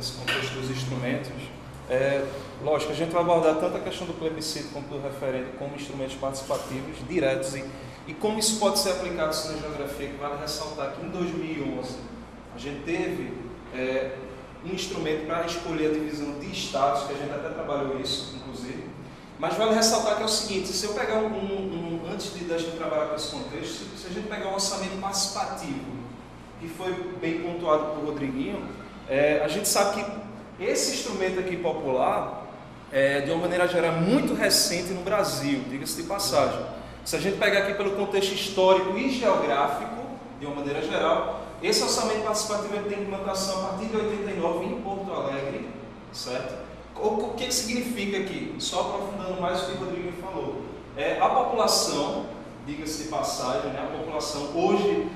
nesse contexto dos instrumentos, lógico, a gente vai abordar tanto a questão do plebiscito quanto do referendo como instrumentos participativos diretos e como isso pode ser aplicado na geografia, que vale ressaltar que em 2011 a gente teve um instrumento para escolher a divisão de estados, que a gente até trabalhou isso, inclusive, mas vale ressaltar que é o seguinte: se eu pegar antes de a gente trabalhar com esse contexto, se a gente pegar um orçamento participativo, que foi bem pontuado por Rodriguinho, a gente sabe que esse instrumento aqui popular, de uma maneira geral, é muito recente no Brasil, diga-se de passagem. Se a gente pegar aqui pelo contexto histórico e geográfico, de uma maneira geral, esse orçamento participativo ele tem implantação a partir de 89 em Porto Alegre, certo? O que significa aqui? Só aprofundando mais o que o Rodrigo falou. A população, diga-se de passagem, né, a população hoje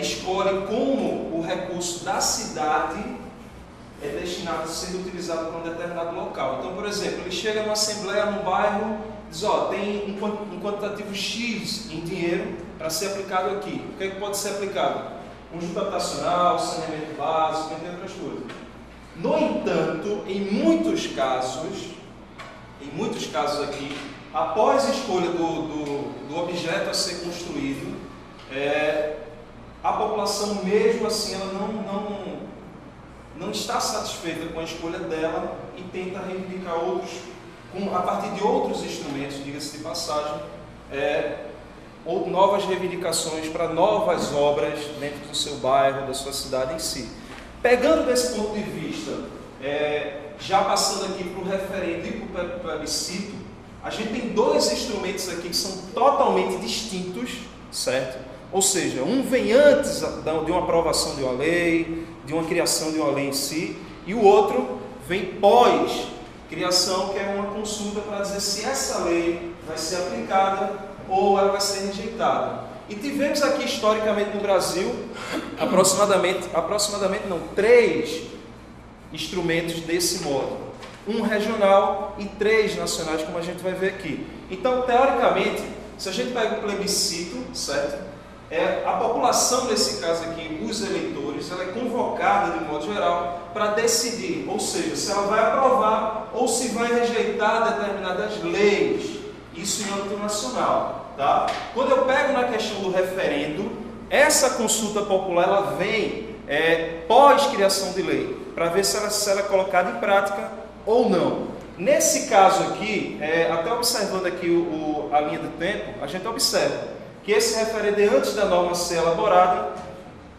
escolhe como o recurso da cidade é destinado a ser utilizado para um determinado local. Então, por exemplo, ele chega numa assembleia, num bairro, diz, tem um quantitativo X em dinheiro para ser aplicado aqui. O que é que pode ser aplicado? Conjunto habitacional, saneamento básico, entre outras coisas. No entanto, em muitos casos aqui, após a escolha do objeto a ser construído, a população mesmo assim ela não está satisfeita com a escolha dela e tenta reivindicar a partir de outros instrumentos, diga-se de passagem, ou novas reivindicações para novas obras dentro do seu bairro, da sua cidade em si. Pegando desse ponto de vista, já passando aqui para o referendo e para o plebiscito, a gente tem dois instrumentos aqui que são totalmente distintos, certo? Ou seja, um vem antes de uma aprovação de uma lei, de uma criação de uma lei em si, e o outro vem pós-criação, que é uma consulta para dizer se essa lei vai ser aplicada ou ela vai ser rejeitada. E tivemos aqui historicamente no Brasil, aproximadamente não, 3 instrumentos desse modo. Um regional e 3 nacionais, como a gente vai ver aqui. Então, teoricamente, se a gente pega o plebiscito, certo? A população, nesse caso aqui, os eleitores, ela é convocada, de modo geral, para decidir, ou seja, se ela vai aprovar ou se vai rejeitar determinadas leis, isso em âmbito nacional. Tá? Quando eu pego na questão do referendo, essa consulta popular ela vem pós-criação de lei, para ver se ela é colocada em prática ou não. Nesse caso aqui, até observando aqui a linha do tempo, a gente observa que esse referendo é antes da norma ser elaborada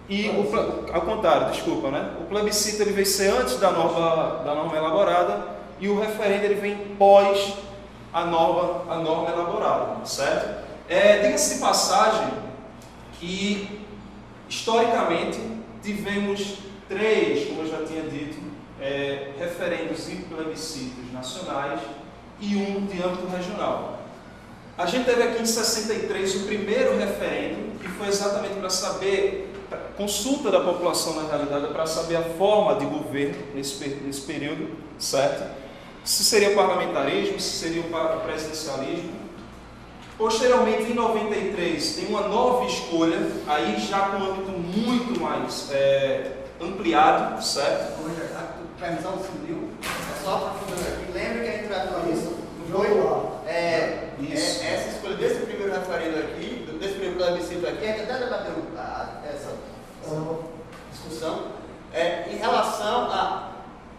e, ao contrário, desculpa, né? O plebiscito ele vem ser antes da norma elaborada e o referendo ele vem pós a norma elaborada, certo? Diga-se de passagem que, historicamente, tivemos 3, como eu já tinha dito, referendos e plebiscitos nacionais e um de âmbito regional. A gente teve aqui em 63 o primeiro referendo, que foi exatamente para saber, consulta da população na realidade, para saber a forma de governo nesse período, certo? Se seria o parlamentarismo, se seria o presidencialismo. Posteriormente, em 93, tem uma nova escolha, aí já com um âmbito muito mais ampliado, certo? A permissão civil, só aprofundando aqui, lembra que a gente tratou isso? Foi essa escolha desse primeiro referendo aqui, desse primeiro plebiscito aqui, a gente até debateu essa discussão, em relação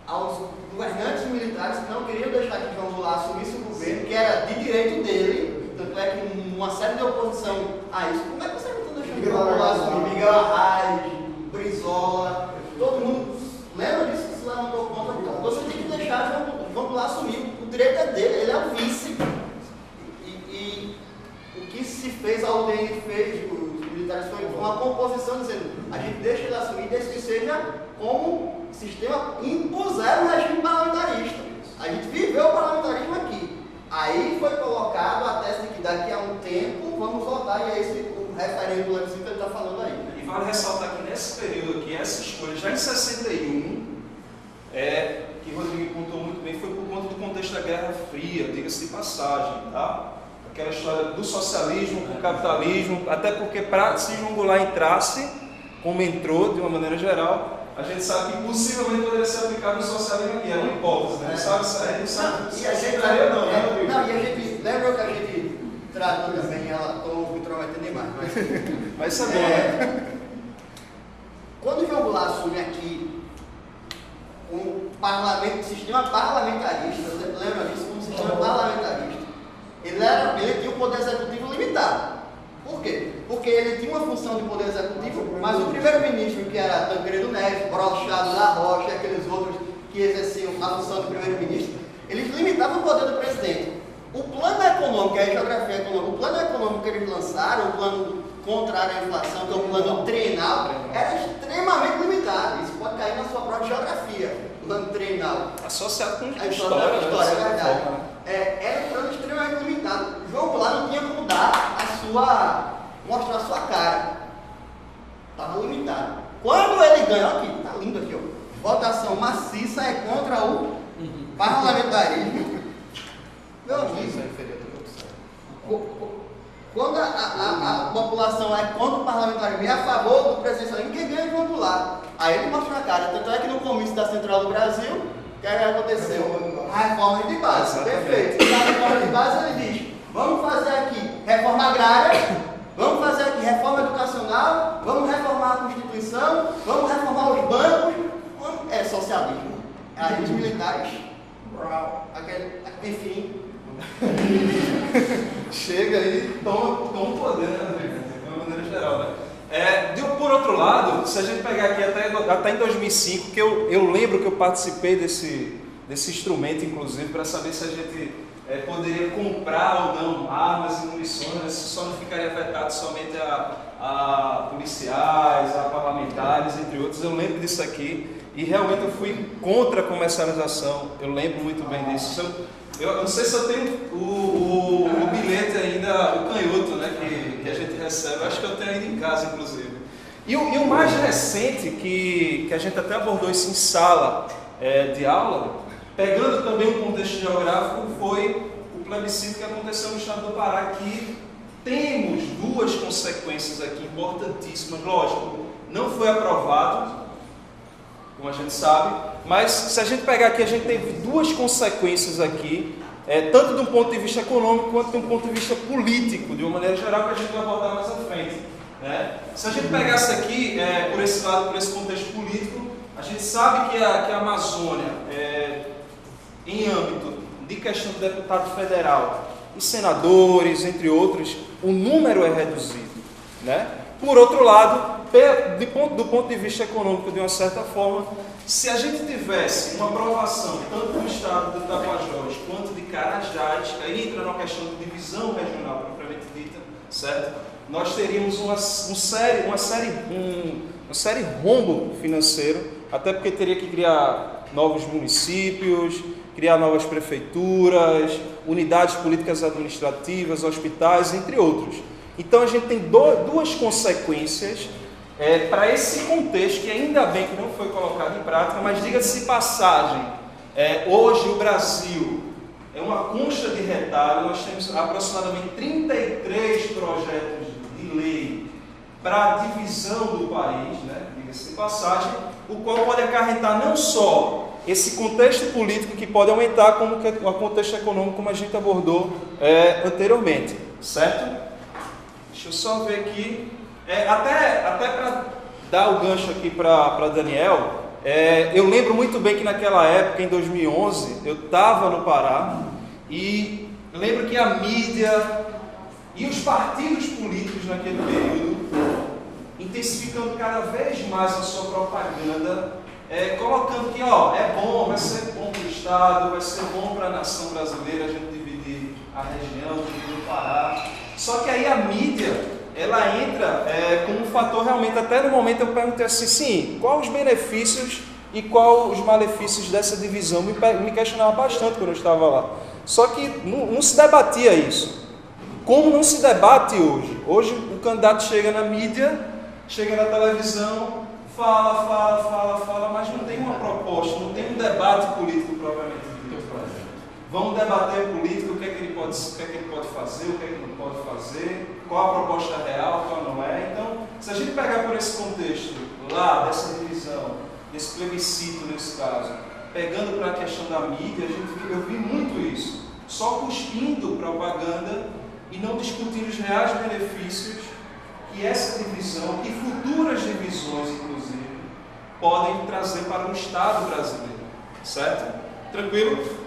aos governantes militares que não queriam deixar que João Goulart assumisse o governo, que era de direito dele. Tanto é que uma série de oposição a isso. Como é que você não deixa João Goulart assumir? Miguel Arraes, Brizola, todo mundo lembra disso que se levantou contra. Então, você tem que deixar João Goulart assumir. O direito é dele, ele é o vice. E o que se fez, a UDN fez, os militares foi uma composição dizendo: a gente deixa ele assumir desde que seja como o sistema impuser o regime parlamentarista. A gente viveu o parlamentarismo aqui. Aí foi colocado a tese de que daqui a um tempo vamos votar, e é esse o referendo do plebiscito que ele está falando aí. E vale ressaltar que nesse período aqui, essa escolha já em 61, que Rodrigo contou muito bem, foi por conta do contexto da Guerra Fria, diga-se de passagem, tá? Aquela história do socialismo com o capitalismo, até porque para se João Goulart entrasse, como entrou de uma maneira geral, a gente sabe que possivelmente poderia ser aplicado no socialismo aqui, é uma hipótese, né? Não sabe se a gente sabe se entraria ou não, né, Rodrigo? Não, e a gente, lembra que a gente tratou também, ela estou me intrometendo demais, mas isso é bom, né? Quando o João Goulart assume aqui um parlamento, sistema parlamentarista, você lembra disso como sistema parlamentarista? Ele tinha um poder executivo limitado. Por quê? Porque ele tinha uma função de poder executivo, mas o primeiro-ministro, que era Tancredo Neves, Brochado da Rocha e aqueles outros que exerciam a função de primeiro-ministro, eles limitavam o poder do presidente. O plano econômico, a geografia econômica, o plano econômico que eles lançaram, o plano contrário à inflação, que é o plano trienal, era extremamente limitado. Isso pode cair na sua própria geografia, o plano trienal. Associado com a história, é verdade. Forma, né? Era um plano extremamente limitado. João Goulart não tinha como dar mostrar a sua cara. Estava limitado. Quando ele ganhou aqui, tá lindo aqui, ó. Votação maciça é contra o parlamentarismo. Meu amigo, quando a população é contra o parlamentarismo e é a favor do presidencialismo, quem ganha é João Goulart. Aí ele mostrou a cara. Tanto é que no comício da Central do Brasil, o que aconteceu? A reforma de base. Perfeito. Na reforma de base ele diz: vamos fazer aqui reforma agrária, vamos fazer aqui reforma educacional, vamos reformar a Constituição, vamos reformar os bancos. É socialismo. Aí os militares, enfim. Chega aí e toma o poder, né, de uma maneira geral, né? Por outro lado, se a gente pegar aqui até em 2005, que eu lembro que eu participei desse instrumento, inclusive, para saber se a gente poderia comprar ou não armas e munições, né? Se só não ficaria afetado somente a policiais, a parlamentares, entre outros. Eu lembro disso aqui e realmente eu fui contra a comercialização, eu lembro muito bem disso. Eu não sei se eu tenho o bilhete ainda, o canhoto, né, que a gente recebe. Eu acho que eu tenho ainda em casa, inclusive. E o mais recente, que a gente até abordou isso em sala de aula, pegando também um contexto geográfico, foi o plebiscito que aconteceu no estado do Pará, que temos duas consequências aqui importantíssimas. Lógico, não foi aprovado, como a gente sabe, mas se a gente pegar aqui, a gente teve duas consequências aqui, tanto de um ponto de vista econômico quanto de um ponto de vista político, de uma maneira geral, que a gente vai abordar mais à frente, né? Se a gente pegasse aqui, por esse lado, por esse contexto político, a gente sabe que a Amazônia, em âmbito de questão de deputado federal e senadores, entre outros, o número é reduzido, né? Por outro lado, do ponto de vista econômico, de uma certa forma, se a gente tivesse uma aprovação tanto do estado de Tapajós quanto de Carajás, aí entra na questão de divisão regional propriamente dita, certo? Nós teríamos uma série rombo financeiro, até porque teria que criar novos municípios, criar novas prefeituras, unidades políticas administrativas, hospitais, entre outros. Então a gente tem duas consequências para esse contexto, que ainda bem que não foi colocado em prática, mas diga-se passagem, hoje o Brasil é uma concha de retalho. Nós temos aproximadamente 33 projetos de lei para a divisão do país, né? Diga-se passagem, o qual pode acarretar não só esse contexto político, que pode aumentar, como o contexto econômico, como a gente abordou anteriormente, certo? Deixa eu só ver aqui, até para dar o gancho aqui para Daniel, eu lembro muito bem que naquela época, em 2011, eu estava no Pará e lembro que a mídia e os partidos políticos naquele período, intensificando cada vez mais a sua propaganda, colocando que é bom, vai ser bom para o Estado, vai ser bom para a nação brasileira a gente dividir a região, dividir o Pará. Só que aí a mídia, ela entra como um fator realmente. Até no momento eu perguntei assim, sim, quais os benefícios e quais os malefícios dessa divisão? Me questionava bastante quando eu estava lá. Só que não se debatia isso. Como não se debate hoje? Hoje o candidato chega na mídia, chega na televisão, fala, mas não tem uma proposta, não tem um debate político propriamente dito. Vamos debater o político, o que é que ele pode fazer, o que é que não pode fazer, qual a proposta real, qual não é. Então, se a gente pegar por esse contexto lá, dessa divisão, desse plebiscito nesse caso, pegando para a questão da mídia, eu vi muito isso, só cuspindo propaganda e não discutindo os reais benefícios que essa divisão, e futuras divisões inclusive, podem trazer para o Estado brasileiro, certo? Tranquilo?